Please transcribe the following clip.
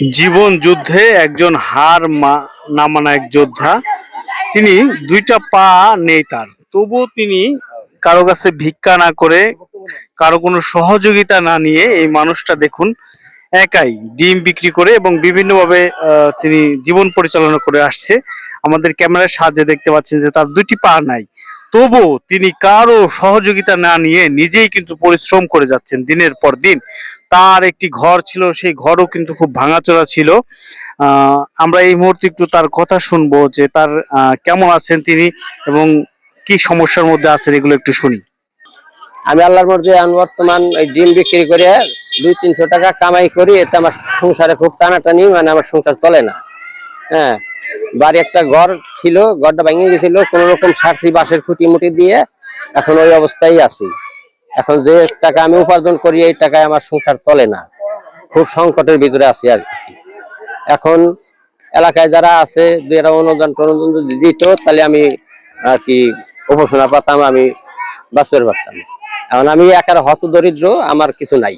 জীবন যুদ্ধে একজন না মানা এক যোদ্ধা। তিনি দুইটা পা নেই তার, তবুও তিনি কারো কাছে ভিক্ষা না করে, কারো কোনো সহযোগিতা না নিয়ে এই মানুষটা দেখুন একাই ডিম বিক্রি করে এবং বিভিন্নভাবে তিনি জীবন পরিচালনা করে আসছে। আমাদের ক্যামেরার সাহায্যে দেখতে পাচ্ছেন যে তার দুটি পা নাই, তবুও তিনি কারো সহযোগিতা না নিয়ে নিজেই কিন্তু পরিশ্রম করে যাচ্ছেন দিনের পর দিন। তার একটি ঘর ছিল, সেই ঘরও কিন্তু খুব ভাঙাচোরা ছিল। আমরা এই মুহূর্তে একটু তার কথা শুনবো যে তার কেমন আছেন তিনি এবং কি সমস্যার মধ্যে আছেন, এগুলো একটু শুনি। আমি আল্লাহর মর্জি আমি বর্তমান এই ডিম বিক্রি করে 200-300 টাকা কামাই করি, এতে আমার সংসারে খুব টানাটানি, মানে আমার সংসার চলে না। হ্যাঁ, বাড়ি একটা ঘর ছিল, ঘরটা ভেঙে গেছিল, কোন রকম সারছি বাঁশের খুঁটি মুটি দিয়ে, এখন ওই অবস্থায় আছি। এখন যে টাকা আমি উপার্জন করি এই টাকায় আমার সংসার চলে না, খুব সংকটের ভিতরে আছি আর কি। এখন এলাকায় যারা আছে যারা অনুদান টনুদান যদি দিত তাহলে আমি আর কি উপাসনা পাতাম, আমি বাঁচতে পারতাম। এখন আমি একার হত দরিদ্র, আমার কিছু নাই।